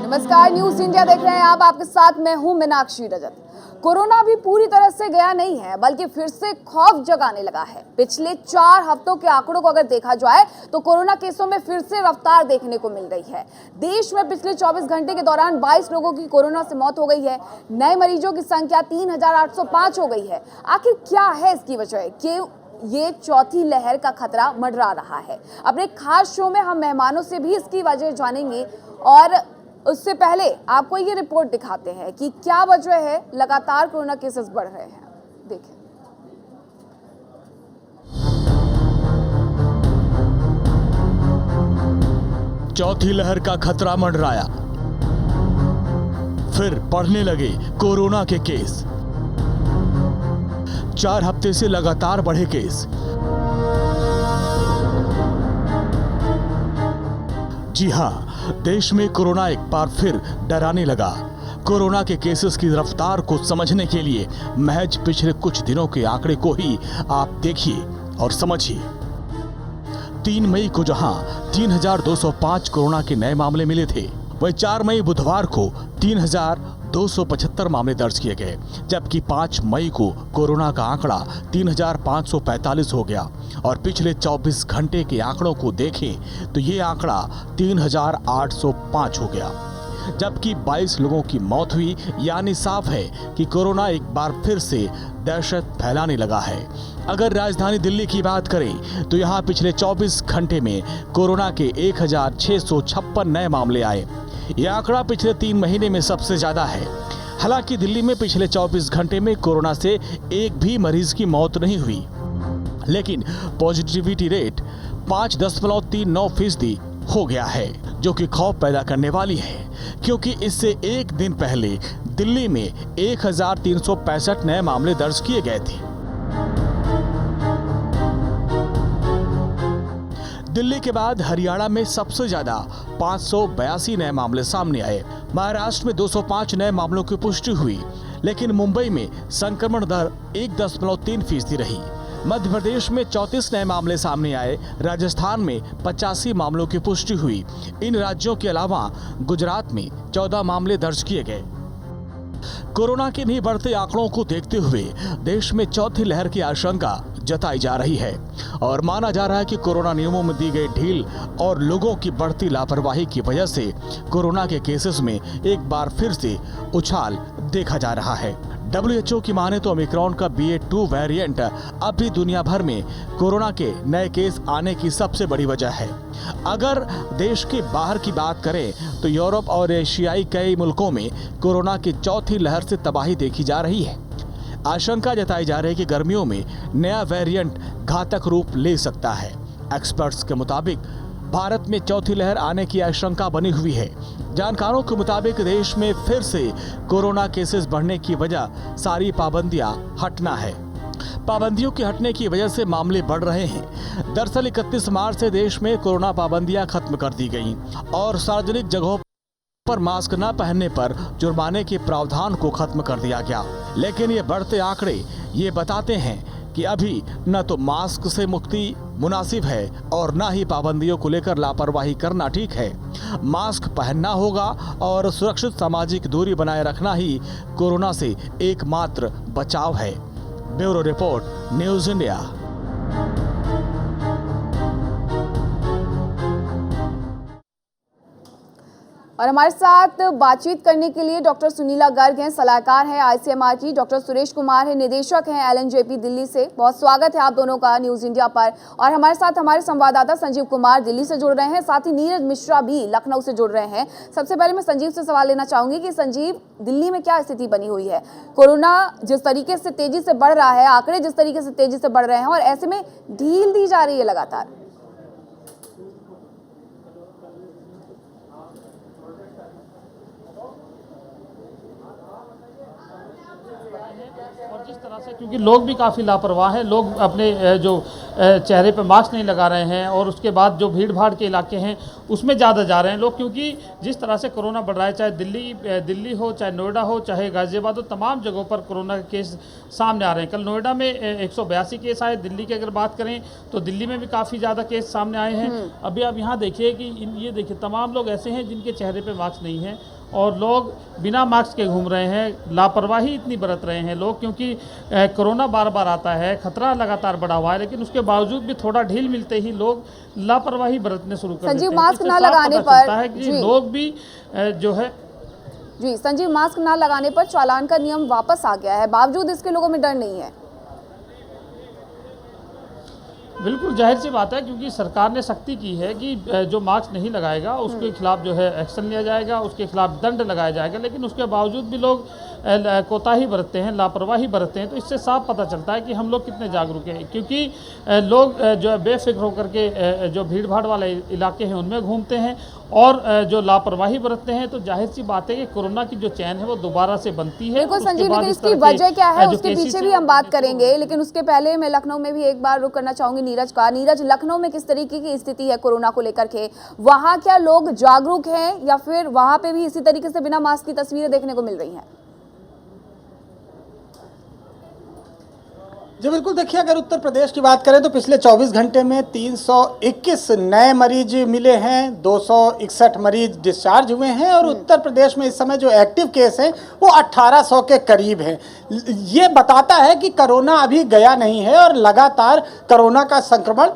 नमस्कार, news India देख रहे हैं आप। आपके साथ मैं हूं मीनाक्षी रजत। कोरोना भी पूरी तरह से गया नहीं है, बल्कि फिर से खौफ जगाने लगा है। पिछले 4 हफ्तों के आंकड़ों को अगर देखा जाए तो कोरोना केसों में फिर से रफ्तार देखने को मिल रही है। देश में पिछले 24 घंटे के दौरान 22 लोगों की कोरोना से मौत हो गई है। नए मरीजों की संख्या 3805 हो गई है। आखिर क्या है इसकी वजह कि ये चौथी लहर का खतरा मंडरा रहा है? अपने खास शो में हम मेहमानों से भी इसकी वजह जानेंगे और उससे पहले आपको ये रिपोर्ट दिखाते हैं कि क्या वजह है लगातार कोरोना केसेस बढ़ रहे हैं। देखें, चौथी लहर का खतरा मंडराया, फिर बढ़ने लगे कोरोना के केस। 4 हफ्ते से लगातार बढ़े केस। जी हां, देश में कोरोना एक बार फिर डराने लगा। कोरोना के केसेस की रफ्तार को समझने के लिए महज पिछले कुछ दिनों के आंकड़े को ही आप देखिए और समझिए। 3 मई को जहां 3205 कोरोना के नए मामले मिले थे, वहीं 4 मई बुधवार को 3275 मामले दर्ज किए गए, जबकि 5 मई को कोरोना का आंकड़ा 3545 हो गया और पिछले 24 घंटे के आंकड़ों को देखें तो ये आंकड़ा 3805 हो गया, जबकि 22 लोगों की मौत हुई। यानी साफ है कि कोरोना एक बार फिर से दहशत फैलाने लगा है। अगर राजधानी दिल्ली की बात करें तो यहाँ पिछले 24 घंटे में कोरोना के 1656 नए मामले आए। यह आंकड़ा पिछले 3 महीने में सबसे ज्यादा है। हालांकि दिल्ली में पिछले 24 घंटे में कोरोना से एक भी मरीज की मौत नहीं हुई, लेकिन पॉजिटिविटी रेट 5.39% हो गया है, जो कि खौफ पैदा करने वाली है, क्योंकि इससे एक दिन पहले दिल्ली में 1365 नए मामले दर्ज किए गए थे। दिल्ली के बाद हरियाणा में सबसे ज्यादा 582 नए मामले सामने आए। महाराष्ट्र में 205 नए मामलों की पुष्टि हुई, लेकिन मुंबई में संक्रमण दर 1.3% रही। मध्य प्रदेश में 34 नए मामले सामने आए। राजस्थान में 85 मामलों की पुष्टि हुई। इन राज्यों के अलावा गुजरात में 14 मामले दर्ज किए गए। कोरोना के इन्हीं बढ़ते आंकड़ों को देखते हुए देश में चौथी लहर की आशंका जताई जा रही है और माना जा रहा है कि कोरोना नियमों में दी गई ढील और लोगों की बढ़ती लापरवाही की वजह से कोरोना के केसेस में एक बार फिर से उछाल देखा जा रहा है। WHO की माने तो ओमिक्रॉन का BA.2 वेरिएंट अब भी दुनिया भर में कोरोना के नए केस आने की सबसे बड़ी वजह है। अगर देश के बाहर की बात करें तो यूरोप और एशियाई कई मुल्कों में कोरोना की चौथी लहर से तबाही देखी जा रही है। आशंका जताई जा रही है कि गर्मियों में नया वेरिएंट घातक रूप ले सकता है। एक्सपर्ट्स के मुताबिक भारत में चौथी लहर आने की आशंका बनी हुई है। जानकारों के मुताबिक देश में फिर से कोरोना केसेस बढ़ने की वजह सारी पाबंदियां हटना है। पाबंदियों के हटने की वजह से मामले बढ़ रहे हैं। दरअसल 31 मार्च से देश में कोरोना पाबंदियां खत्म कर दी गई और सार्वजनिक जगहों पर मास्क न पहनने पर जुर्माने के प्रावधान को खत्म कर दिया गया। लेकिन ये बढ़ते आंकड़े ये बताते हैं कि अभी न तो मास्क से मुक्ति मुनासिब है और न ही पाबंदियों को लेकर लापरवाही करना ठीक है। मास्क पहनना होगा और सुरक्षित सामाजिक दूरी बनाए रखना ही कोरोना से एकमात्र बचाव है। Bureau report, news India. और हमारे साथ बातचीत करने के लिए डॉक्टर सुनीला गर्ग हैं, सलाहकार हैं ICMR की। डॉक्टर सुरेश कुमार हैं, निदेशक हैं LNJP दिल्ली से। बहुत स्वागत है आप दोनों का न्यूज़ इंडिया पर। और हमारे साथ हमारे संवाददाता संजीव कुमार दिल्ली से जुड़ रहे हैं, साथ ही नीरज मिश्रा भी लखनऊ से जुड़ रहे हैं। सबसे पहले मैं संजीव से सवाल लेना चाहूंगी कि संजीव, दिल्ली में क्या स्थिति बनी हुई है? कोरोना जिस तरीके से तेजी से बढ़ रहा है, आंकड़े जिस तरीके से तेजी से बढ़ रहे हैं और ऐसे में ढील दी जा रही है लगातार। और जिस तरह से, क्योंकि लोग भी काफ़ी लापरवाह हैं, लोग अपने जो चेहरे पे मास्क नहीं लगा रहे हैं और उसके बाद जो भीड़ भाड़ के इलाके हैं उसमें ज़्यादा जा रहे हैं लोग, क्योंकि जिस तरह से कोरोना बढ़ रहा है, चाहे दिल्ली हो, चाहे नोएडा हो, चाहे गाज़ियाबाद हो, तमाम जगहों पर कोरोना के केस सामने आ रहे हैं। कल नोएडा में 182 केस आए। दिल्ली की अगर बात करें तो दिल्ली में भी काफ़ी ज़्यादा केस सामने आए हैं। अभी आप यहाँ देखिए कि ये देखिए तमाम लोग ऐसे हैं जिनके चेहरे पर मास्क नहीं है और लोग बिना मास्क के घूम रहे हैं, लापरवाही इतनी बरत रहे हैं लोग, क्योंकि कोरोना बार बार आता है, खतरा लगातार बढ़ा हुआ है, लेकिन उसके बावजूद भी थोड़ा ढील मिलते ही लोग लापरवाही बरतने शुरू कर देते हैं। संजीव, मास्क इससे ना साफ लगाने पता पर चलता है कि जी। लोग भी जो है जी संजीव, मास्क ना लगाने पर चालान का नियम वापस आ गया है, बावजूद इसके लोगों में डर नहीं है। बिल्कुल जाहिर सी बात है, क्योंकि सरकार ने सख्ती की है कि जो मास्क नहीं लगाएगा उसके खिलाफ जो है एक्शन लिया जाएगा, उसके खिलाफ दंड लगाया जाएगा, लेकिन उसके बावजूद भी लोग कोताही बरतते हैं, लापरवाही बरतते हैं। तो इससे साफ पता चलता है कि हम लोग कितने जागरूक हैं, क्योंकि लोग जो है बेफिक्र होकर के जो भीड़ भाड़ वाले इलाके हैं उनमें घूमते हैं और जो लापरवाही बरतते हैं। तो जाहिर सी बात है कि कोरोना की जो चैन है वो दोबारा से बनती है। बिल्कुल उसके संजीव, बाद लेकिन इस इसकी तरह के वजह क्या है जो उसके केसेस पीछे हैं भी वो हम बात देखने को करेंगे, लेकिन उसके पहले मैं लखनऊ में भी एक बार रुक करना चाहूंगी नीरज का। नीरज, लखनऊ में किस तरीके की स्थिति है कोरोना को लेकर के? वहां क्या लोग जागरूक हैं या फिर वहां पे भी इसी तरीके से बिना मास्क की तस्वीरें देखने को मिल रही हैं? जी बिल्कुल, देखिए अगर उत्तर प्रदेश की बात करें तो पिछले 24 घंटे में 321 नए मरीज मिले हैं, 261 मरीज डिस्चार्ज हुए हैं और उत्तर प्रदेश में इस समय जो एक्टिव केस हैं वो 1800 के करीब हैं। ये बताता है कि कोरोना अभी गया नहीं है और लगातार कोरोना का संक्रमण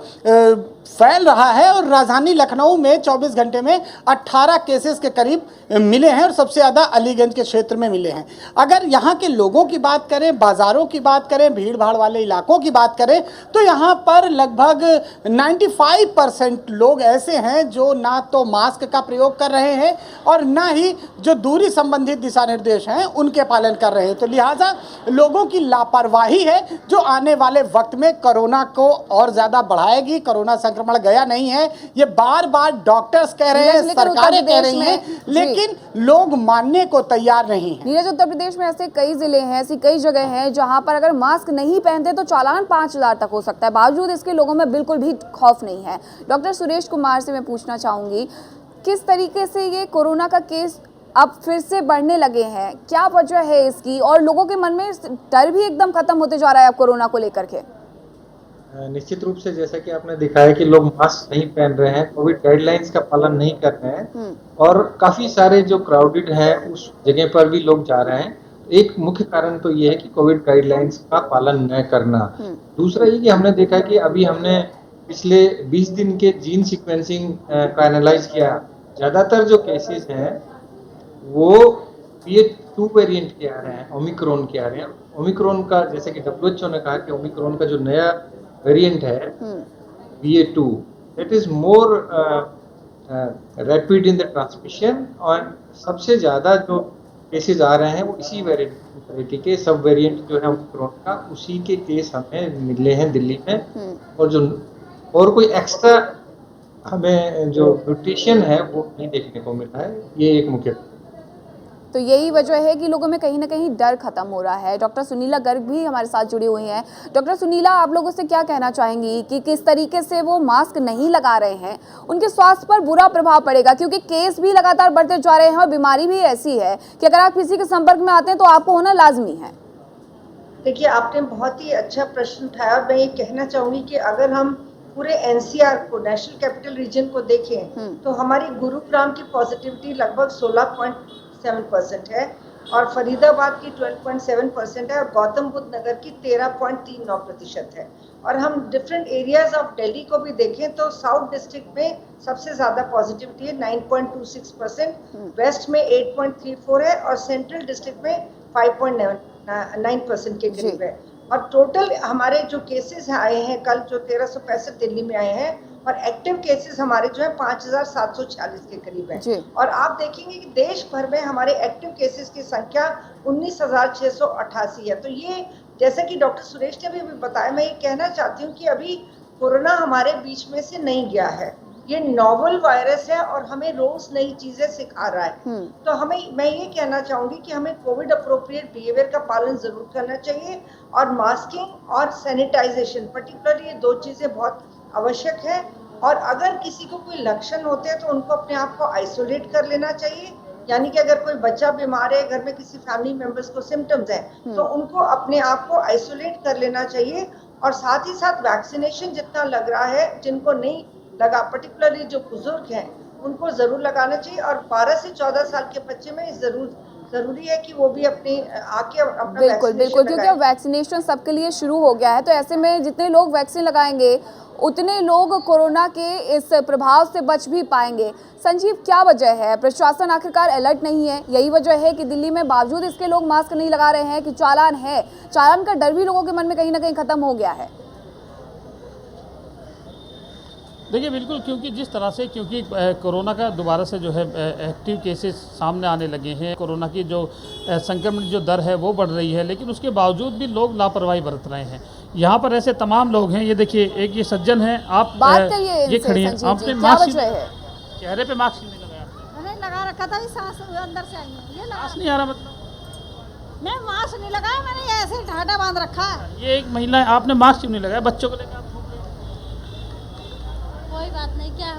फैल रहा है। और राजधानी लखनऊ में 24 घंटे में 18 केसेस के करीब मिले हैं और सबसे ज़्यादा अलीगंज के क्षेत्र में मिले हैं। अगर यहाँ के लोगों की बात करें, बाज़ारों की बात करें, भीड़ भाड़ वाले इलाकों की बात करें, तो यहाँ पर लगभग 95% लोग ऐसे हैं जो ना तो मास्क का प्रयोग कर रहे हैं और ना ही जो दूरी संबंधित दिशा निर्देश हैं उनके पालन कर रहे हैं। तो लिहाजा लोगों की लापरवाही है जो आने वाले वक्त में कोरोना को और ज़्यादा बढ़ाएगी। कोरोना संक्रमण गया नहीं है, ये बार बार डॉक्टर्स कह रहे हैं, सरकारें कह रही हैं, लेकिन लोग मानने को तैयार नहीं हैं। नीरज, उत्तर प्रदेश में ऐसे कई जिले हैं, ऐसी कई जगह हैं जहां पर अगर मास्क नहीं पहनते तो चालान 5000 तक हो सकता है, बावजूद इसके लोगों में बिल्कुल भी खौफ नहीं है। डॉक्टर सुरेश कुमार से मैं पूछना चाहूंगी, किस तरीके से ये कोरोना का केस अब फिर से बढ़ने लगे हैं, क्या वजह है इसकी, और लोगों के मन में डर भी एकदम खत्म होते जा रहा है अब कोरोना को लेकर के? निश्चित रूप से जैसा कि आपने दिखाया कि लोग मास्क नहीं पहन रहे हैं, कोविड गाइडलाइंस का पालन नहीं कर रहे हैं और काफी सारे जो क्राउडेड है उस जगह पर भी लोग जा रहे हैं। एक मुख्य कारण तो ये है कि कोविड गाइडलाइंस का पालन न करना। दूसरा ये कि हमने देखा कि अभी हमने पिछले 20 दिन के जीन सीक्वेंसिंग का एनालाइज किया, ज्यादातर जो केसेस हैं वो BA.2 वेरिएंट के आ रहे हैं, ओमिक्रॉन के आ रहे हैं। ओमिक्रॉन का जैसे कि WHO ने कहा कि ओमिक्रॉन का जो नया वेरिएंट है BA.2 that is more rapid in the transmission और सबसे ज़्यादा जो केसेस आ रहे हैं वो इसी वेरिएंट के सब वेरिएंट जो है ओमिक्रॉन का, उसी के केस हमें मिले हैं दिल्ली में। और कोई एक्स्ट्रा हमें जो म्यूटेशन है वो नहीं देखने को मिला है, ये एक मुख्य। तो यही वजह है कि लोगों में कहीं ना कहीं डर खत्म हो रहा है। डॉक्टर सुनीला गर्ग भी हमारे साथ जुड़ी हुई हैं। डॉक्टर सुनीला, आप लोगों से क्या कहना चाहेंगी कि किस तरीके से वो मास्क नहीं लगा रहे हैं, उनके स्वास्थ्य पर बुरा प्रभाव पड़ेगा, क्योंकि केस भी लगातार बढ़ते जा रहे हैं और बीमारी भी ऐसी है कि अगर आप किसी के संपर्क में आते हैं तो आपको होना लाजमी है? देखिए, आपने बहुत ही अच्छा प्रश्न उठाया और मैं ये कहना चाहूँगी कि अगर हम पूरे NCR को, नेशनल कैपिटल रीजन को देखें तो हमारी गुरुग्राम की पॉजिटिविटी लगभग 16.7% है और फरीदाबाद की 12.7% है और गौतम बुद्ध नगर की 13.39% है। और हम डिफरेंट एरियाज ऑफ दिल्ली को भी देखें तो साउथ डिस्ट्रिक्ट में सबसे ज़्यादा पॉजिटिविटी है 9.26%, वेस्ट में 8.34 है और सेंट्रल डिस्ट्रिक्ट में 5.9% के करीब है। और टोटल हमारे जो केसेस आए हैं कल, जो 1365 दिल्ली में आए हैं, और एक्टिव केसेस हमारे जो है 5746 के करीब है। और आप देखेंगे कि देश भर में हमारे एक्टिव केसेस की संख्या 19,688 है। तो ये जैसे कि डॉक्टर सुरेश ने भी बताया, मैं ये कहना चाहती हूँ कि अभी कोरोना हमारे बीच में से नहीं गया है, ये नोवेल वायरस है और हमें रोज नई चीजें सिखा रहा है। तो मैं ये कहना चाहूंगी कि हमें कोविड अप्रोप्रिएट बिहेवियर का पालन जरूर करना चाहिए और मास्किंग और सैनिटाइजेशन, पर्टिकुलरली ये दो चीजें बहुत आवश्यक है। और अगर किसी को कोई लक्षण होते हैं तो उनको अपने आप को आइसोलेट कर लेना चाहिए, यानी कि अगर कोई बच्चा बीमार है, घर में किसी फैमिली मेंबर्स को सिम्टम्स हैं तो उनको अपने आप को आइसोलेट कर लेना चाहिए। और साथ ही साथ वैक्सीनेशन जितना लग रहा है, जिनको नहीं लगा, पर्टिकुलरली जो बुजुर्ग हैं उनको ज़रूर लगाना चाहिए। और 12 से 14 साल के बच्चे में ज़रूरी है कि वो भी अपनी आके अपना बिल्कुल बिल्कुल, क्योंकि अब वैक्सीनेशन सबके लिए शुरू हो गया है, तो ऐसे में जितने लोग वैक्सीन लगाएंगे उतने लोग कोरोना के इस प्रभाव से बच भी पाएंगे। संजीव, क्या वजह है? प्रशासन आखिरकार अलर्ट नहीं है? यही वजह है कि दिल्ली में बावजूद इसके लोग मास्क नहीं लगा रहे हैं कि चालान है? चालान का डर भी लोगों के मन में कहीं ना कहीं खत्म हो गया है। देखिए बिल्कुल, क्योंकि जिस तरह से कोरोना का दोबारा से जो है एक्टिव केसेस सामने आने लगे हैं, कोरोना की जो संक्रमण जो दर है वो बढ़ रही है, लेकिन उसके बावजूद भी लोग लापरवाही बरत रहे हैं। यहाँ पर ऐसे तमाम लोग हैं, ये देखिए एक ये सज्जन हैं, आप बात करिए ये खड़ी हैं, आपने मास्क चेहरे पे मास्क नहीं लगाया? मैंने लगा रखा था, सांस अंदर से आई है, ये सांस नहीं आ रहा मतलब? मैं मास्क नहीं लगाया, मैंने ऐसे ढाटा बांध रखा है। ये एक महिला है, आपने मास्क क्यों नहीं लगाया? बच्चों को लेकर कोई बात नहीं, क्या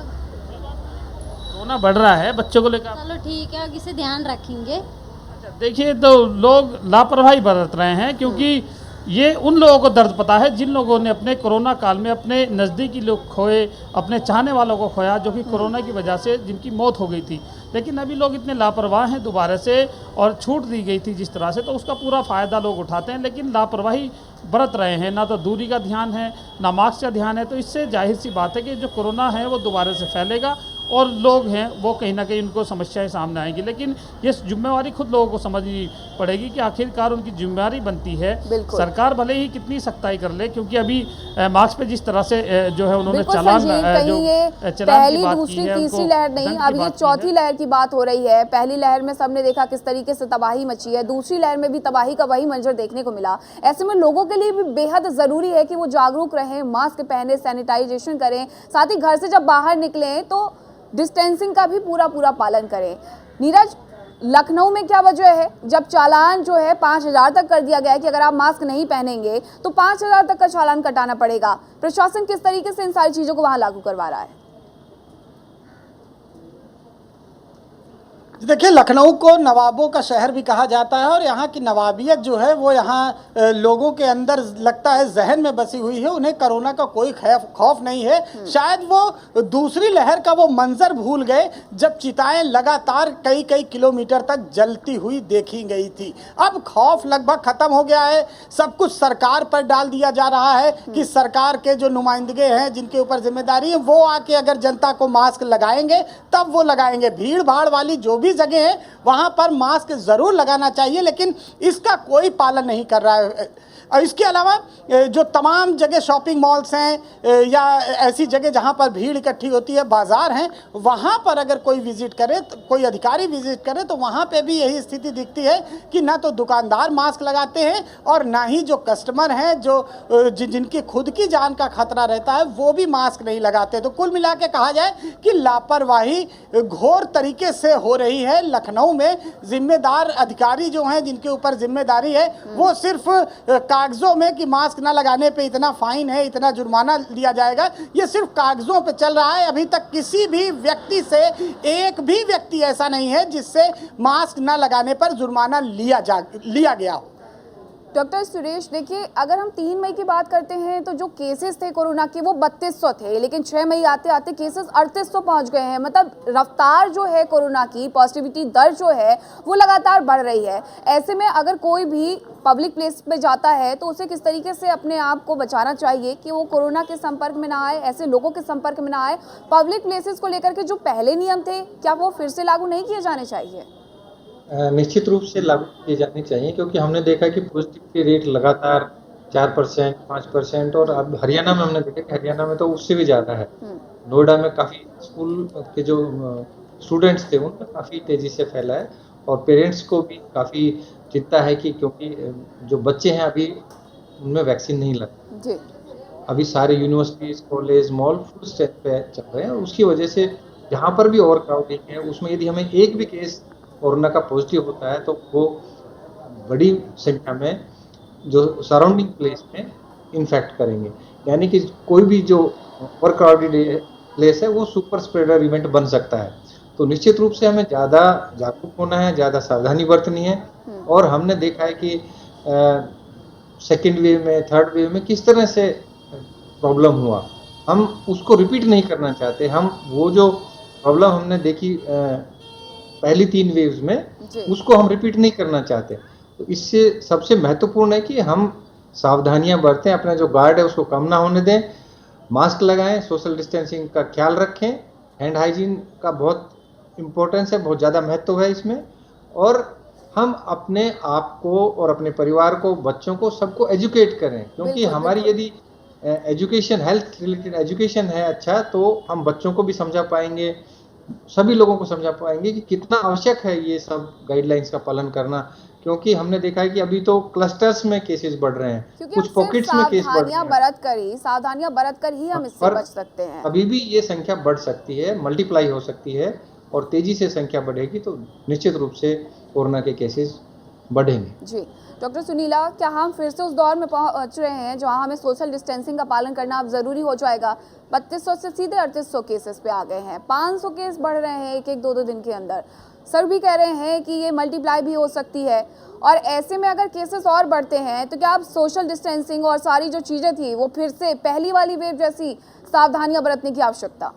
कोरोना बढ़ रहा है, बच्चों को लेकर चलो ठीक है, इसे ध्यान रखेंगे। अच्छा देखिए, तो लोग लापरवाही बरत रहे हैं, क्योंकि ये उन लोगों को दर्द पता है जिन लोगों ने अपने कोरोना काल में अपने नज़दीकी लोग खोए, अपने चाहने वालों को खोया, जो कि कोरोना की वजह से जिनकी मौत हो गई थी। लेकिन अभी लोग इतने लापरवाह हैं दोबारा से, और छूट दी गई थी जिस तरह से, तो उसका पूरा फ़ायदा लोग उठाते हैं, लेकिन लापरवाही बरत रहे हैं। ना तो दूरी का ध्यान है, ना मास्क का ध्यान है, तो इससे जाहिर सी बात है कि जो कोरोना है वो दोबारा से फैलेगा और लोग हैं वो कहीं ना कहीं उनको समस्याएं सामने आएंगी। लेकिन ये जिम्मेवारी खुद लोगों को समझनी पड़ेगी कि आखिरकार उनकी जिम्मेवारी बनती है। सरकार भले ही कितनी सख्ताई कर ले, क्योंकि अभी मास्क पे जिस तरह से जो है उन्होंने चालान पहली दूसरी तीसरी लहर नहीं, अब ये चौथी लहर की बात हो रही है। पहली लहर में सबने देखा किस तरीके से तबाही मची है, दूसरी लहर में भी तबाही का वही मंजर देखने को मिला। ऐसे में लोगों के लिए भी बेहद जरूरी है कि वो जागरूक रहें, मास्क पहने, सैनिटाइजेशन करें, साथ ही घर से जब बाहर निकलें तो डिस्टेंसिंग का भी पूरा पालन करें। नीरज, लखनऊ में क्या वजह है जब चालान जो है 5,000 तक कर दिया गया है कि अगर आप मास्क नहीं पहनेंगे तो 5,000 तक का चालान कटाना पड़ेगा? प्रशासन किस तरीके से इन सारी चीजों को वहां लागू करवा रहा है? देखिए, लखनऊ को नवाबों का शहर भी कहा जाता है और यहाँ की नवाबियत जो है वो यहाँ लोगों के अंदर लगता है जहन में बसी हुई है। उन्हें कोरोना का कोई खौफ नहीं है। शायद वो दूसरी लहर का वो मंजर भूल गए जब चिताएं लगातार कई किलोमीटर तक जलती हुई देखी गई थी। अब खौफ लगभग खत्म हो गया है। सब कुछ सरकार पर डाल दिया जा रहा है कि सरकार के जो नुमाइंदगे हैं, जिनके ऊपर जिम्मेदारी है, वो आके अगर जनता को मास्क लगाएंगे तब वो लगाएंगे। भीड़ भाड़ वाली जो भी जगह है वहां पर मास्क जरूर लगाना चाहिए, लेकिन इसका कोई पालन नहीं कर रहा है। और इसके अलावा जो तमाम जगह शॉपिंग मॉल्स हैं या ऐसी जगह जहां पर भीड़ इकट्ठी होती है, बाजार हैं, वहां पर अगर कोई विजिट करे, तो कोई अधिकारी विजिट करे, तो वहां पे भी यही स्थिति दिखती है कि ना तो दुकानदार मास्क लगाते हैं और ना ही जो कस्टमर हैं, जो जिनकी खुद की जान का खतरा रहता है, वो भी मास्क नहीं लगाते। तो कुल मिला के कहा जाए कि लापरवाही घोर तरीके से हो रही है लखनऊ में। जिम्मेदार अधिकारी जो हैं, जिनके ऊपर जिम्मेदारी है, वो सिर्फ कागजों में कि मास्क ना लगाने पे इतना फाइन है, इतना जुर्माना लिया जाएगा, ये सिर्फ कागजों पे चल रहा है। अभी तक किसी भी व्यक्ति से एक भी व्यक्ति ऐसा नहीं है जिससे मास्क ना लगाने पर जुर्माना लिया गया हो। डॉक्टर सुरेश, देखिए, अगर हम 3 मई की बात करते हैं तो जो केसेस थे कोरोना के वो 3200 थे, लेकिन 6 मई आते आते केसेस 3800 पहुंच गए हैं। मतलब रफ्तार जो है कोरोना की, पॉजिटिविटी दर जो है वो लगातार बढ़ रही है। ऐसे में अगर कोई भी पब्लिक प्लेस पे जाता है तो उसे किस तरीके से अपने आप को बचाना चाहिए कि वो कोरोना के संपर्क में ना आए, ऐसे लोगों के संपर्क में ना आए? पब्लिक प्लेसेस को लेकर के जो पहले नियम थे, क्या वो फिर से लागू नहीं किए जाने चाहिए? निश्चित रूप से लागू किए जाने चाहिए, क्योंकि हमने देखा कि पॉजिटिविटी रेट लगातार 4%, 5%, और अब हरियाणा में हमने देखा कि हरियाणा में तो उससे भी ज़्यादा है। नोएडा में काफ़ी स्कूल के जो स्टूडेंट्स थे उनका काफ़ी तेज़ी से फैला है, और पेरेंट्स को भी काफ़ी चिंता है कि क्योंकि जो बच्चे हैं अभी उनमें वैक्सीन नहीं लगी। अभी सारे universities, college, mall full strength पे चल रहे हैं, और उसकी वजह से जहाँ पर भी ओवर क्राउडिंग है उसमें यदि हमें एक भी केस कोरोना का पॉजिटिव होता है तो वो बड़ी संख्या में जो सराउंडिंग प्लेस में इन्फेक्ट करेंगे। यानी कि कोई भी जो ओवर क्राउडेड प्लेस है वो सुपर स्प्रेडर इवेंट बन सकता है। तो निश्चित रूप से हमें ज़्यादा जागरूक होना है, ज़्यादा सावधानी बरतनी है। और हमने देखा है कि सेकेंड वेव में, थर्ड वेव में किस तरह से प्रॉब्लम हुआ, हम उसको रिपीट नहीं करना चाहते। हम वो जो प्रॉब्लम हमने देखी पहली 3 वेव्स में, जी। उसको हम रिपीट नहीं करना चाहते। तो इससे सबसे महत्वपूर्ण है कि हम सावधानियां बरतें, अपना जो गार्ड है उसको कम ना होने दें, मास्क लगाएं, सोशल डिस्टेंसिंग का ख्याल रखें, हैंड हाइजीन का बहुत इम्पोर्टेंस है, बहुत ज़्यादा महत्व है इसमें। और हम अपने आप को और अपने परिवार को, बच्चों को, सबको एजुकेट करें, क्योंकि बिल्कुल, हमारी बिल्कुल। यदि एजुकेशन, हेल्थ रिलेटेड एजुकेशन है अच्छा, तो हम बच्चों को भी समझा पाएंगे, सभी लोगों को समझा पाएंगे कि कितना आवश्यक है ये सब गाइडलाइंस का पालन करना। क्योंकि हमने देखा है कि अभी तो क्लस्टर्स में केसेस बढ़ रहे हैं, क्योंकि कुछ हम सिर्फ पॉकेट्स में केस बढ़ रहे हैं, सावधानियां बरत कर ही हम इससे पर बच सकते हैं। अभी भी ये संख्या बढ़ सकती है, मल्टीप्लाई हो सकती है, और तेजी से संख्या बढ़ेगी तो निश्चित रूप से कोरोना के केसेस बढ़ेंगे। जी डॉक्टर सुनीला, क्या हम फिर से उस दौर में पहुंच रहे हैं जहां हमें सोशल डिस्टेंसिंग का पालन करना अब जरूरी हो जाएगा? 3200 से सीधे 3800 केसेस पे आ गए हैं, 500 केस बढ़ रहे हैं एक 2 दिन के अंदर। सर भी कह रहे हैं कि ये मल्टीप्लाई भी हो सकती है, और ऐसे में अगर केसेस और बढ़ते हैं तो क्या अब सोशल डिस्टेंसिंग और सारी जो चीज़ें थी वो फिर से पहली वाली वेव जैसी सावधानियां बरतने की आवश्यकता?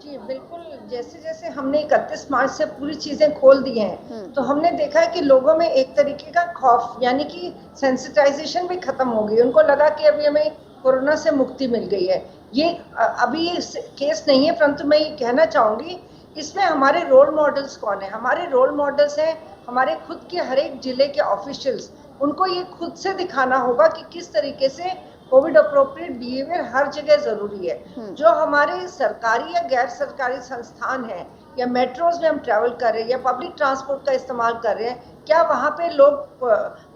जी बिल्कुल, जैसे जैसे हमने 31 मार्च से पूरी चीज़ें खोल दी हैं, तो हमने देखा है कि लोगों में एक तरीके का खौफ, यानी कि सेंसिटाइजेशन भी खत्म हो गई। उनको लगा कि अभी हमें कोरोना से मुक्ति मिल गई है। ये अभी ये केस नहीं है, परंतु मैं ये कहना चाहूँगी, इसमें हमारे रोल मॉडल्स कौन है? हमारे रोल मॉडल्स हैं हमारे खुद के हर एक जिले के ऑफिशियल्स। उनको ये खुद से दिखाना होगा कि किस तरीके से कोविड अप्रोप्रिएट बिहेवियर हर जगह जरूरी है। जो हमारे सरकारी या गैर सरकारी संस्थान हैं, या मेट्रोज में हम ट्रैवल कर रहे हैं या पब्लिक ट्रांसपोर्ट का इस्तेमाल कर रहे हैं, क्या वहाँ पे लोग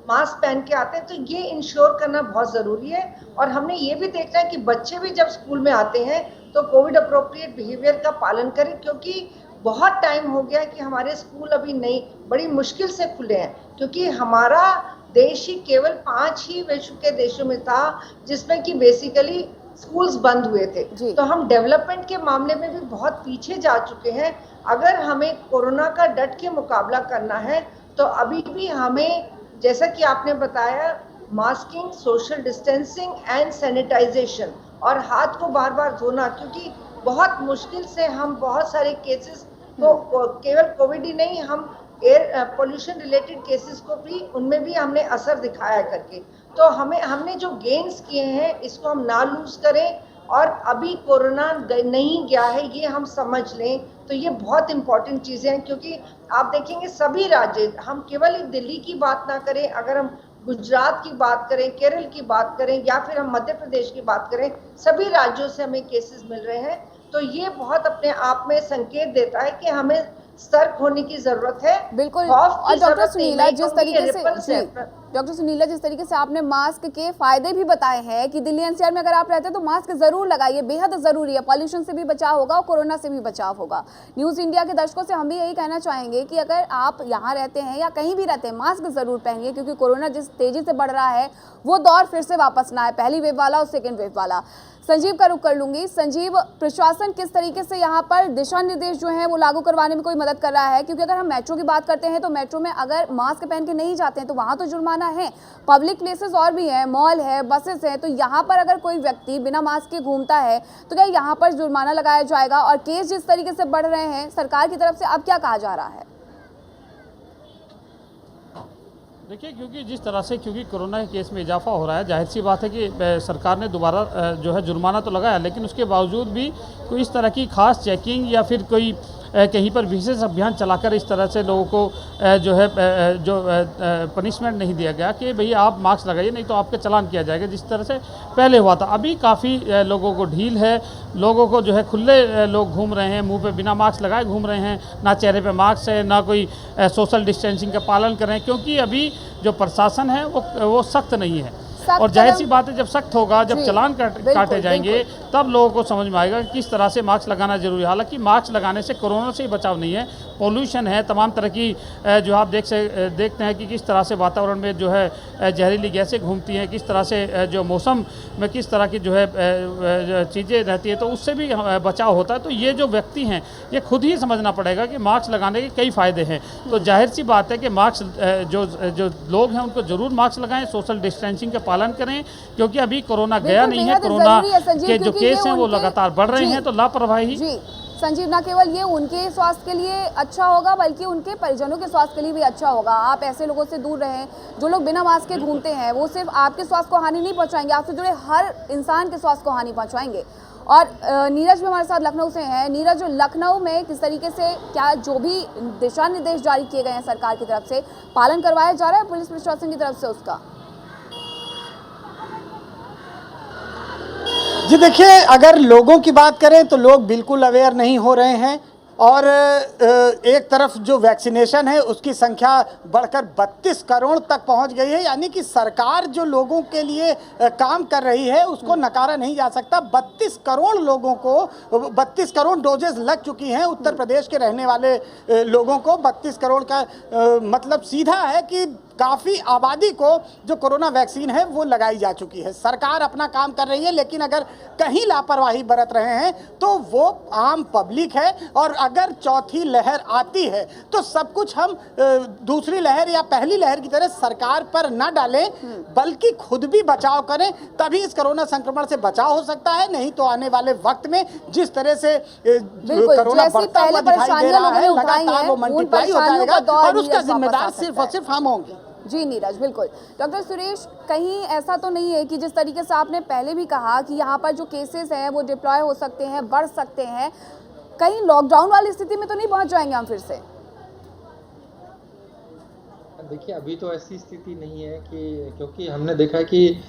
मास्क पहन के आते हैं? तो ये इंश्योर करना बहुत ज़रूरी है। और हमने ये भी देखना है कि बच्चे भी जब स्कूल में आते हैं तो कोविड अप्रोप्रिएट बिहेवियर का पालन करें, क्योंकि बहुत टाइम हो गया कि हमारे स्कूल अभी नहीं, बड़ी मुश्किल से खुले हैं, क्योंकि हमारा देश ही केवल 5 ही विश्व के देशों में था जिसमें कि बेसिकली स्कूल्स बंद हुए थे। तो हम डेवलपमेंट के मामले में भी बहुत पीछे जा चुके हैं। अगर हमें कोरोना का डट के मुकाबला करना है तो अभी भी हमें, जैसा कि आपने बताया, masking, social distancing and sanitisation, और हाथ को बार बार धोना, क्योंकि बहुत मुश्किल से हम बहुत सारे केसेस को, केवल कोविड ही नहीं, हम एयर पोल्यूशन रिलेटेड केसेस को भी, उनमें भी हमने असर दिखाया करके। तो हमने जो गेन्स किए हैं इसको हम ना लूज करें, और अभी कोरोना नहीं गया है ये हम समझ लें। तो ये बहुत इंपॉर्टेंट चीज़ें हैं, क्योंकि आप देखेंगे सभी राज्य, हम केवल एक दिल्ली की बात ना करें, अगर हम गुजरात की बात करें, केरल की बात करें, या फिर हम मध्य प्रदेश की बात करें, सभी राज्यों से हमें केसेस मिल रहे हैं। तो ये बहुत अपने आप में संकेत देता है कि हमें सतर्क होने की जरूरत है। बिल्कुल। और डॉक्टर सुनीला, जिस तरीके से आपने मास्क के फायदे भी बताए हैं कि दिल्ली एनसीआर में अगर आप रहते हैं तो मास्क जरूर लगाइए, बेहद जरूरी है, पॉल्यूशन से भी बचाव होगा और कोरोना से भी बचाव होगा। न्यूज़ इंडिया के दर्शकों से हम भी यही कहना चाहेंगे कि अगर आप यहाँ रहते हैं या कहीं भी रहते हैं, मास्क जरूर पहनिए, क्योंकि कोरोना जिस तेजी से बढ़ रहा है वो दौर फिर से वापस ना आए, पहली वेव वाला और सेकेंड वेव वाला। संजीव का रुख कर लूंगी। संजीव, प्रशासन किस तरीके से यहाँ पर दिशा निर्देश जो है वो लागू करवाने में कोई मदद कर रहा है? क्योंकि अगर हम मेट्रो की बात करते हैं तो मेट्रो में अगर मास्क पहन के नहीं जाते हैं तो वहाँ तो जुर्माना है, पब्लिक प्लेसेस और भी हैं, मॉल है, बसेस हैं, तो यहाँ पर अगर कोई व्यक्ति बिना मास्क के घूमता है तो क्या यहाँ पर जुर्माना लगाया जाएगा? और केस जिस तरीके से बढ़ रहे हैं, सरकार की तरफ से अब क्या कहा जा रहा है? देखिए, क्योंकि जिस तरह से कोरोना के केस में इजाफा हो रहा है, जाहिर सी बात है कि सरकार ने दोबारा जो है जुर्माना तो लगाया, लेकिन उसके बावजूद भी कोई इस तरह की खास चेकिंग या फिर कोई कहीं पर विशेष अभियान चलाकर इस तरह से लोगों को जो है पनिशमेंट नहीं दिया गया कि भैया आप मास्क लगाइए नहीं तो आपका चालान किया जाएगा, जिस तरह से पहले हुआ था। अभी काफ़ी लोगों को ढील है, लोगों को जो है खुले लोग घूम रहे हैं, मुंह पे बिना मास्क लगाए घूम रहे हैं, ना चेहरे पे मास्क है, ना कोई सोशल डिस्टेंसिंग का पालन कर रहे हैं, क्योंकि अभी जो प्रशासन है वो सख्त नहीं है। और जाहिर सी बात है, जब सख्त होगा, जब चालान काटे जाएंगे, तब लोगों को समझ में आएगा कि किस तरह से मास्क लगाना जरूरी है। हालांकि मास्क लगाने से कोरोना से ही बचाव नहीं है, पोल्यूशन है, तमाम तरह की जो आप देखते हैं कि किस तरह से वातावरण में जो है जहरीली गैसें घूमती हैं, किस तरह से जो मौसम में किस तरह की जो है चीज़ें रहती है, तो उससे भी बचाव होता है। तो ये जो व्यक्ति हैं ये खुद ही समझना पड़ेगा कि मास्क लगाने के कई फ़ायदे हैं। तो जाहिर सी बात है कि मास्क जो लोग हैं उनको ज़रूर मास्क लगाएं, सोशल डिस्टेंसिंग का पालन करें, क्योंकि अभी कोरोना गया नहीं है, कोरोना के जो केस हैं वो लगातार बढ़ रहे हैं, तो लापरवाही संजीव, ना केवल ये उनके स्वास्थ्य के लिए अच्छा होगा बल्कि उनके परिजनों के स्वास्थ्य के लिए भी अच्छा होगा। आप ऐसे लोगों से दूर रहें जो लोग बिना मास्क के घूमते हैं, वो सिर्फ आपके स्वास्थ्य को हानि नहीं पहुंचाएंगे, आपसे जुड़े हर इंसान के स्वास्थ्य को हानि पहुंचाएंगे। और नीरज भी हमारे साथ लखनऊ से हैं। नीरज, लखनऊ में किस तरीके से क्या जो भी दिशा निर्देश जारी किए गए हैं सरकार की तरफ से, पालन करवाया जा रहा है पुलिस प्रशासन की तरफ से उसका? जी देखिए, अगर लोगों की बात करें तो लोग बिल्कुल अवेयर नहीं हो रहे हैं और एक तरफ जो वैक्सीनेशन है उसकी संख्या बढ़कर 32 करोड़ तक पहुंच गई है। यानी कि सरकार जो लोगों के लिए काम कर रही है उसको नकारा नहीं जा सकता। 32 करोड़ लोगों को 32 करोड़ डोजेस लग चुकी हैं। उत्तर प्रदेश के रहने वाले लोगों को 32 करोड़ का मतलब सीधा है कि काफ़ी आबादी को जो कोरोना वैक्सीन है वो लगाई जा चुकी है। सरकार अपना काम कर रही है, लेकिन अगर कहीं लापरवाही बरत रहे हैं तो वो आम पब्लिक है। और अगर चौथी लहर आती है तो सब कुछ हम दूसरी लहर या पहली लहर की तरह सरकार पर न डालें, बल्कि खुद भी बचाव करें, तभी इस कोरोना संक्रमण से बचाव हो सकता है। नहीं तो आने वाले वक्त में जिस तरह से कोरोना बढ़ता हुआ दिखाई दे रहा है, लगातार वो मल्टीप्लाई हो जाएगा और उसका जिम्मेदार सिर्फ और सिर्फ हम होंगे। जी नीरज, बिल्कुल। डॉक्टर सुरेश, कहीं ऐसा तो नहीं है कि जिस तरीके से आपने पहले भी कहा कि यहाँ पर जो केसेस हैं वो डिप्लॉय हो सकते हैं, बढ़ सकते हैं, कहीं लॉकडाउन वाली स्थिति में तो नहीं पहुँच जाएंगे हम फिर से? देखिए, अभी तो ऐसी स्थिति नहीं है कि, क्योंकि हमने देखा है कि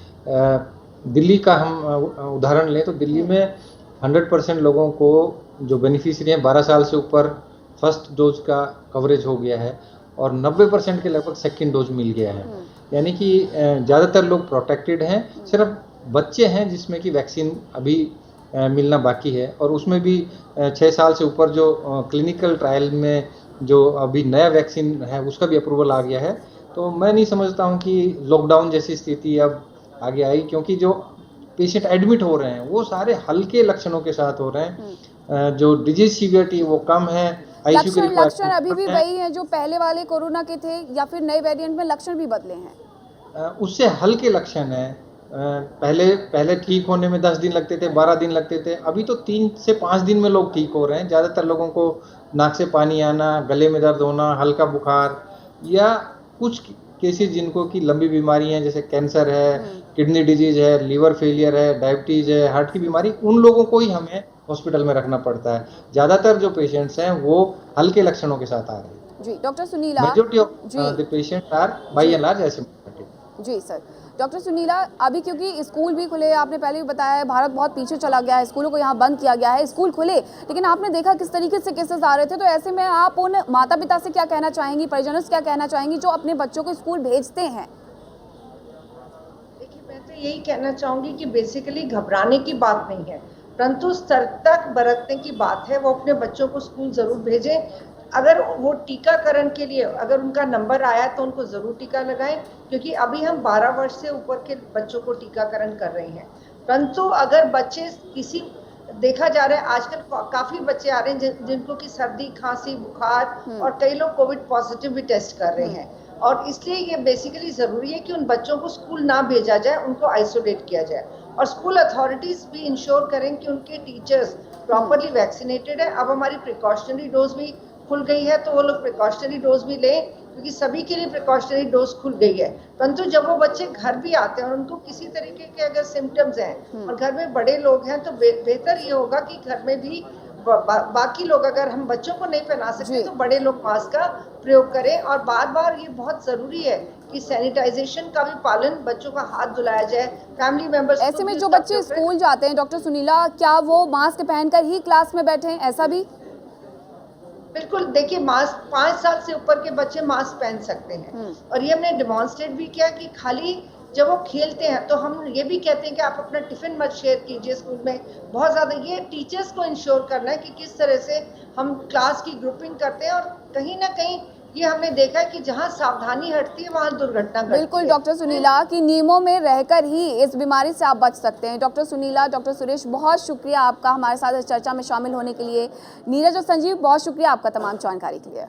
दिल्ली का हम उदाहरण लें तो दिल्ली में 100% लोगों को जो बेनिफिशियरी हैं 12 साल से ऊपर फर्स्ट डोज का कवरेज हो गया है और 90% के लगभग सेकंड डोज मिल गया है। यानी कि ज़्यादातर लोग प्रोटेक्टेड हैं। सिर्फ बच्चे हैं जिसमें कि वैक्सीन अभी मिलना बाकी है और उसमें भी 6 साल से ऊपर जो क्लिनिकल ट्रायल में जो अभी नया वैक्सीन है उसका भी अप्रूवल आ गया है। तो मैं नहीं समझता हूँ कि लॉकडाउन जैसी स्थिति अब आगे आई, क्योंकि जो पेशेंट एडमिट हो रहे हैं वो सारे हल्के लक्षणों के साथ हो रहे हैं। जो डिजीज सीवियरिटी वो कम है। लक्षण अभी भी वही हैं जो पहले वाले कोरोना के थे या फिर नए वेरिएंट में लक्षण भी बदले हैं? उससे हल्के लक्षण है। पहले ठीक होने में 10 दिन लगते थे, 12 दिन लगते थे, अभी तो 3 से 5 दिन में लोग ठीक हो रहे हैं। ज़्यादातर लोगों को नाक से पानी आना, गले में दर्द होना, हल्का बुखार, या कुछ केसेस जिनको की लंबी बीमारी हैं जैसे कैंसर है, किडनी डिजीज है, लीवर फेलियर है, डायबिटीज है, हार्ट की बीमारी, उन लोगों को ही हमें हॉस्पिटल में रखना पड़ता है। ज़्यादातर जो पेशेंट्स हैं वो हल्के लक्षणों के साथ आ रहे हैं। जी doctor Sunila, majority of the patients are by and large asymptomatic. जी सर। डॉक्टर सुनीला, अभी क्योंकि स्कूल भी खुले, आपने पहले भी बताया है भारत बहुत पीछे चला गया है, स्कूलों को यहाँ बंद किया गया है, स्कूल खुले लेकिन आपने देखा किस तरीके से केसेस आ रहे थे, तो ऐसे में आप उन माता पिता से क्या कहना चाहेंगी, परिजनों से क्या कहना चाहेंगी जो अपने बच्चों को स्कूल भेजते हैं? देखिए, मैं तो यही कहना चाहूँगी कि बेसिकली घबराने की बात नहीं है, परंतु सतर्कता बरतने की बात है। वो अपने बच्चों को स्कूल ज़रूर भेजें। अगर वो टीकाकरण के लिए अगर उनका नंबर आया तो उनको ज़रूर टीका लगाएं, क्योंकि अभी हम 12 वर्ष से ऊपर के बच्चों को टीकाकरण कर रहे हैं। परंतु अगर बच्चे किसी देखा जा रहा है आजकल काफ़ी बच्चे आ रहे हैं जिनको कि सर्दी, खांसी, बुखार और कई लोग कोविड पॉजिटिव भी टेस्ट कर रहे हैं, और इसलिए ये बेसिकली ज़रूरी है कि उन बच्चों को स्कूल ना भेजा जाए, उनको आइसोलेट किया जाए और स्कूल अथॉरिटीज़ भी इंश्योर करें कि उनके टीचर्स प्रॉपरली वैक्सीनेटेड है। अब हमारी प्रिकॉशनरी डोज भी खुल गई है तो वो लोग प्रिकॉशनरी डोज भी लें, क्योंकि सभी के लिए प्रिकॉशनरी डोज खुल गई है। परंतु जब वो बच्चे घर भी आते हैं और उनको किसी तरीके के अगर सिम्टम्स हैं और घर में बड़े लोग हैं तो बेहतर ये होगा कि घर में भी बाकी लोग, अगर हम बच्चों को नहीं पहना सकते तो बड़े लोग मास्क का प्रयोग करें। और बार बार ये बहुत ज़रूरी है कि सैनिटाइजेशन का भी पालन, बच्चों का हाथ धुलाया जाए, फैमिली मेंबर्स। ऐसे में जो बच्चे स्कूल जाते हैं डॉक्टर सुनीला, क्या वो मास्क पहनकर ही क्लास में बैठे, ऐसा भी? बिल्कुल, देखिए मास्क 5 साल से ऊपर के बच्चे मास्क पहन सकते हैं और ये हमने डेमोन्स्ट्रेट भी किया कि खाली जब वो खेलते हैं तो हम ये भी कहते हैं कि आप अपना टिफिन मत शेयर कीजिए स्कूल में। बहुत ज़्यादा ये टीचर्स को इंश्योर करना है कि किस तरह से हम क्लास की ग्रुपिंग करते हैं, और कहीं ना कहीं ये हमने देखा है कि जहाँ सावधानी हटती है वहाँ दुर्घटना घटती है। बिल्कुल डॉक्टर सुनीला, कि नियमों में रहकर ही इस बीमारी से आप बच सकते हैं। डॉक्टर सुनीला, डॉक्टर सुरेश, बहुत शुक्रिया आपका हमारे साथ इस चर्चा में शामिल होने के लिए। नीरज और संजीव, बहुत शुक्रिया आपका तमाम जानकारी के लिए।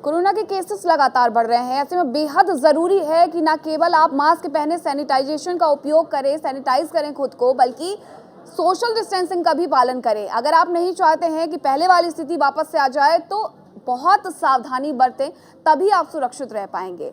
कोरोना के केसेस लगातार बढ़ रहे हैं, ऐसे में बेहद ज़रूरी है कि न केवल आप मास्क पहने, सैनिटाइजेशन का उपयोग करें, सैनिटाइज करें खुद को, बल्कि सोशल डिस्टेंसिंग का भी पालन करें। अगर आप नहीं चाहते हैं कि पहले वाली स्थिति वापस से आ जाए तो बहुत सावधानी बरतें, तभी आप सुरक्षित रह पाएंगे।